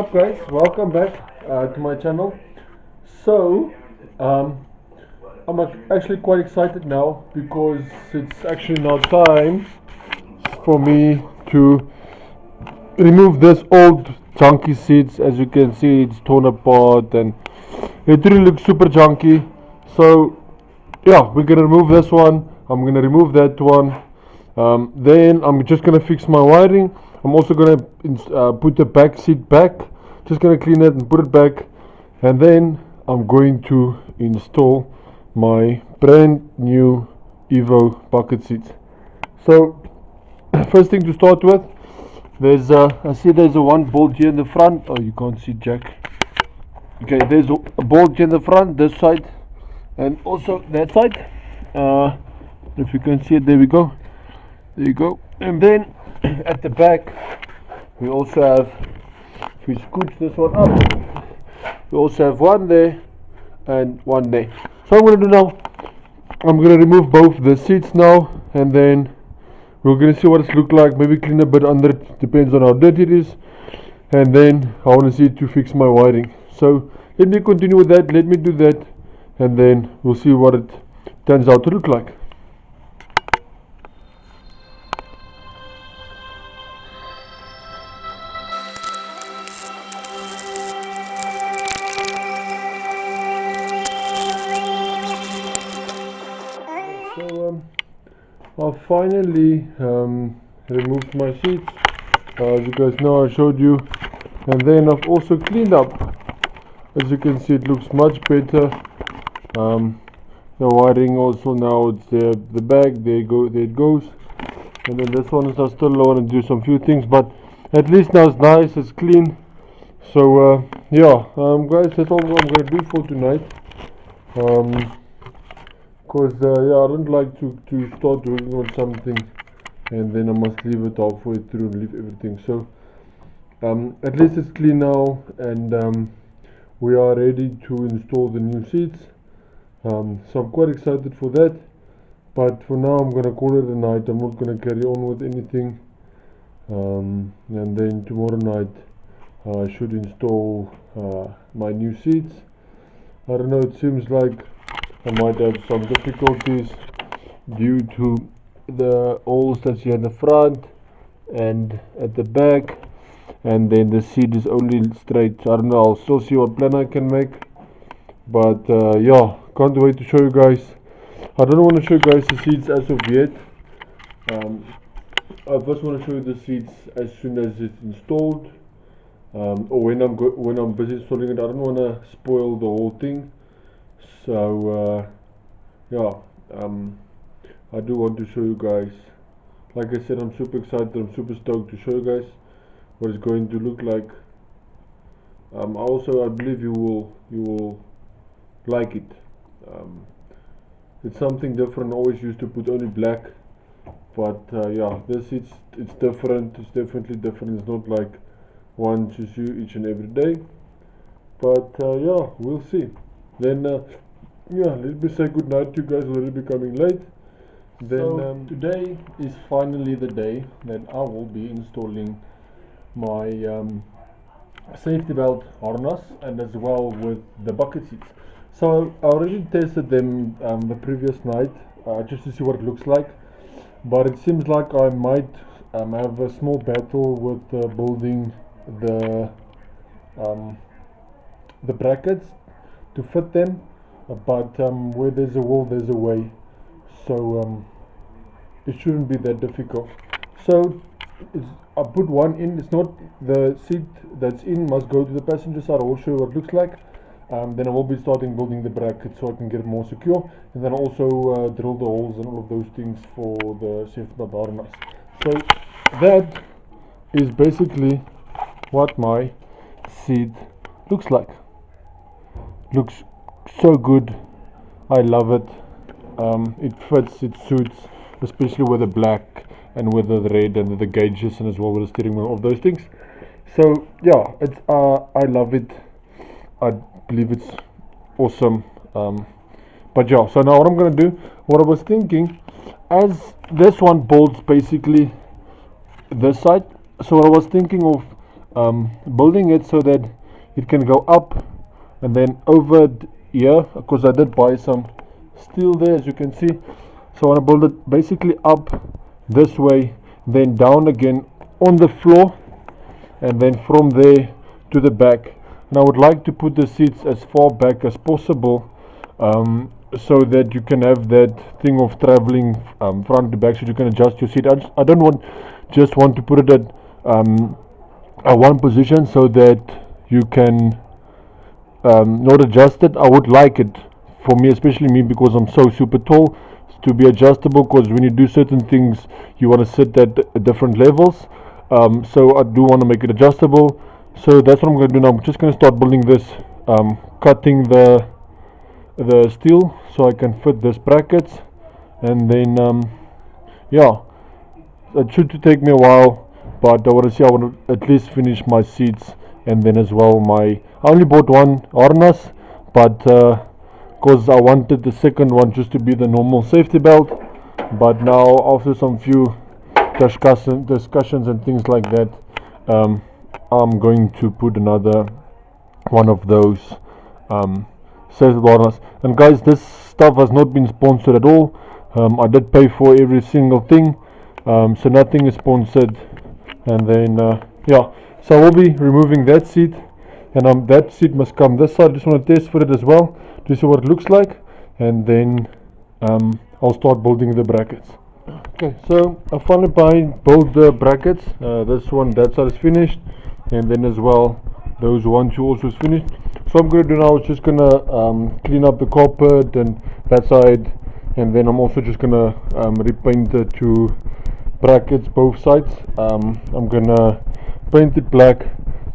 up, guys? Welcome back to my channel. So I'm actually quite excited now because it's actually now time for me to remove this old junky seats. As you can see, it's torn apart and it really looks super junky. So yeah, we're gonna remove this one. I'm gonna remove that one. Then I'm just gonna fix my wiring. I'm also gonna put the back seat back. Just gonna clean it and put it back, and then I'm going to install my brand new Evo bucket seats. So first thing to start with, there's I see there's a one bolt here in the front. Oh, you can't see Jack. Okay, there's a bolt here in the front, this side, and also that side. If you can see it, there we go. There you go. And then at the back, we also have, if we scooch this one up, we also have one there and one there. So I'm going to do now, I'm going to remove both the seats now, and then we're going to see what it looks like. Maybe clean a bit under it, depends on how dirty it is. And then I want to see to fix my wiring. So let me continue with that, let me do that, and then we'll see what it turns out to look like. So I finally removed my seats. As you guys know, I showed you, and then I've also cleaned up. As you can see, it looks much better. The wiring also now, it's the back, there it goes. And then this one is, I still want to do some few things, but at least now it's nice, it's clean. So yeah, guys, that's all I'm going to do for tonight. Because yeah, I don't like to start working on something and then I must leave it halfway through and leave everything. So at least it's clean now, and we are ready to install the new seats. So I'm quite excited for that, but for now I'm gonna call it a night. I'm not gonna carry on with anything, and then tomorrow night I should install my new seats. I don't know, it seems like I might have some difficulties due to the holes that's here in the front and at the back, and then the seat is only straight. So I don't know, I'll still see what plan I can make, but yeah, can't wait to show you guys. I don't want to show you guys the seats as of yet. I first want to show you the seats as soon as it's installed, or when I'm busy installing it. I don't want to spoil the whole thing. So yeah, I do want to show you guys. Like I said, I'm super excited, I'm super stoked to show you guys what it's going to look like. Also, I believe you will like it. It's something different. I always used to put only black, but yeah, this it's different. It's definitely different. It's not like one to see each and every day, but yeah, we'll see. Then yeah, let me say good night to you guys. Already becoming late. Then so today is finally the day that I will be installing my safety belt harness, and as well with the bucket seats. So I already tested them the previous night just to see what it looks like, but it seems like I might have a small battle with building the brackets to fit them, but where there's a will there's a way. So it shouldn't be that difficult. So I put one in. It's not the seat that's in must go to the passenger side. I will show you what it looks like. Then I will be starting building the bracket so I can get it more secure, and then also drill the holes and all of those things for the safety belt harness. So that is basically what my seat looks like. Looks so good. I love it. It fits, it suits, especially with the black and with the red and the gauges, and as well with the steering wheel, of those things. So yeah, it's I love it. I believe it's awesome. But yeah, so now what I'm gonna do, what I was thinking, as this one bolts basically this side, so what I was thinking of building it so that it can go up and then over here, because I did buy some steel there, as you can see. So I want to build it basically up this way, then down again on the floor, and then from there to the back. And I would like to put the seats as far back as possible, so that you can have that thing of traveling front to back, so you can adjust your seat. I don't want to put it at one position so that you can not adjust it. I would like it, for me, especially me, because I'm so super tall, to be adjustable, because when you do certain things you want to sit at different levels. So I do want to make it adjustable. So that's what I'm going to do now. I'm just going to start building this, cutting the steel so I can fit this brackets, and then yeah, it should take me a while, but I want to at least finish my seats, and then as well I only bought one harness, but because I wanted the second one just to be the normal safety belt. But now, after some few discussions and things like that, I'm going to put another one of those safety harness. And guys, this stuff has not been sponsored at all. I did pay for every single thing, so nothing is sponsored. And then yeah, so I will be removing that seat, and that seat must come this side. I just want to test for it as well to see what it looks like, and then I'll start building the brackets. Okay, so I finally built the brackets. This one, that side is finished, and then as well those 1, 2 also is finished. So I'm going to do now is just going to clean up the carpet and that side, and then I'm also just going to repaint the two brackets both sides. I'm going to paint it black,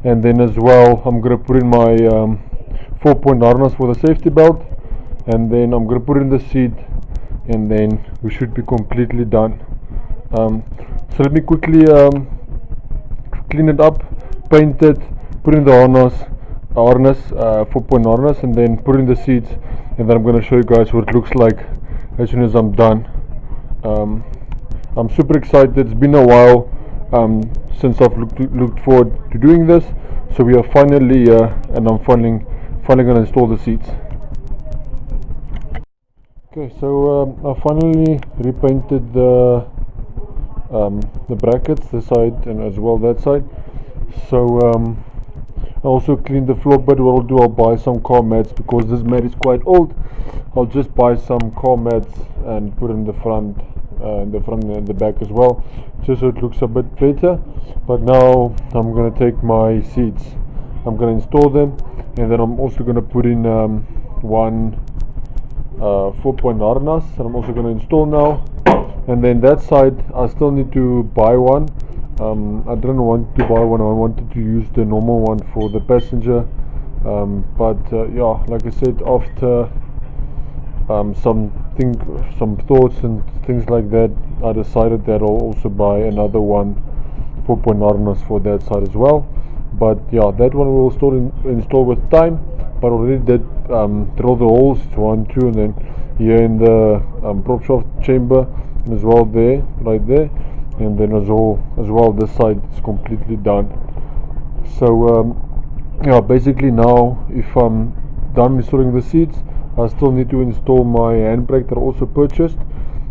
and then as well I'm going to put in my 4-point harness for the safety belt, and then I'm going to put in the seat, and then we should be completely done. So let me quickly clean it up, paint it, put in the harness 4-point harness, and then put in the seats, and then I'm going to show you guys what it looks like as soon as I'm done. I'm super excited. It's been a while since I've looked forward to doing this, so we are finally here, and I'm finally going to install the seats. Okay, so I finally repainted the brackets, this side and as well that side. So I also cleaned the floor, but what I'll do, I'll buy some car mats, because this mat is quite old. I'll just buy some car mats and put in the front and the back as well, just so it looks a bit better. But now I'm going to take my seats, I'm going to install them, and then I'm also going to put in one 4-point harness, and I'm also going to install now. And then that side I still need to buy one. I didn't want to buy one, I wanted to use the normal one for the passenger, but yeah, like I said, after some thoughts and things like that, I decided that I'll also buy another one 4-point harness for that side as well. But yeah, that one will install with time, but already did drill the holes, 1, 2, and then here in the prop shaft chamber, and as well there, right there, and then as well this side is completely done. So yeah, basically now, if I'm done installing the seats, I still need to install my handbrake that I also purchased,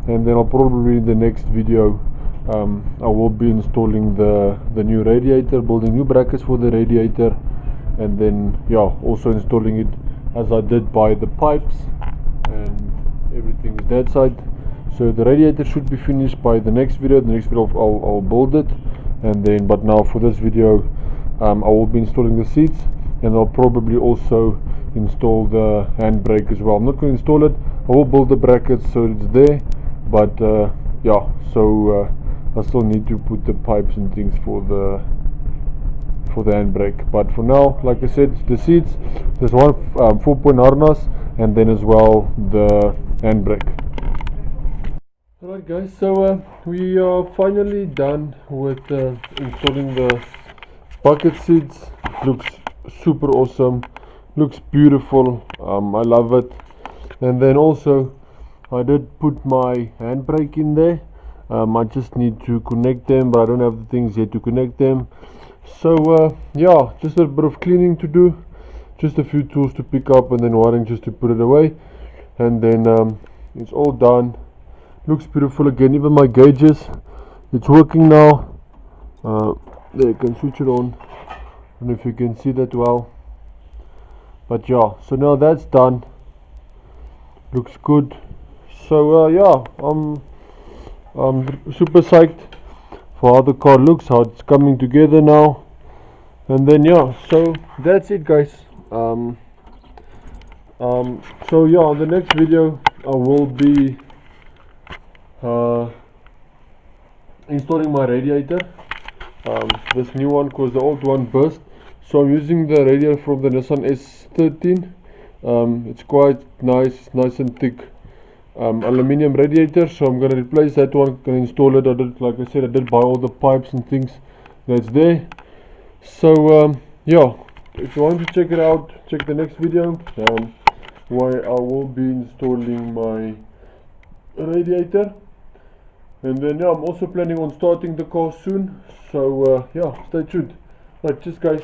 and then I'll probably in the next video I will be installing the new radiator, building new brackets for the radiator, and then yeah, also installing it, as I did buy the pipes and everything is that side. So the radiator should be finished by the next video. I'll build it, and then, but now for this video I will be installing the seats, and I'll probably also install the handbrake as well. I'm not going to install it, I will build the brackets so it's there, but yeah, so I still need to put the pipes and things for the handbrake. But for now, like I said, the seats, there's one 4-point harness, and then as well the handbrake. Alright guys, so we are finally done with installing the bucket seats. It looks super awesome, looks beautiful, I love it. And then also I did put my handbrake in there. I just need to connect them, but I don't have the things yet to connect them. So yeah, just a bit of cleaning to do, just a few tools to pick up, and then wiring just to put it away, and then it's all done. Looks beautiful again. Even my gauges, it's working now. There, you can switch it on. I don't know if you can see that well, but yeah, so now that's done. Looks good. So yeah, I'm super psyched for how the car looks, how it's coming together now. And then yeah, so that's it, guys. So yeah, on the next video I will be installing my radiator, this new one, because the old one burst. So I'm using the radiator from the Nissan S13. It's quite nice, it's nice and thick, aluminium radiator. So I'm gonna replace that one, gonna install it. I did, like I said, I did buy all the pipes and things that's there. So yeah, if you want to check it out, check the next video, where I will be installing my radiator. And then yeah, I'm also planning on starting the car soon. So yeah, stay tuned. Right, cheers guys.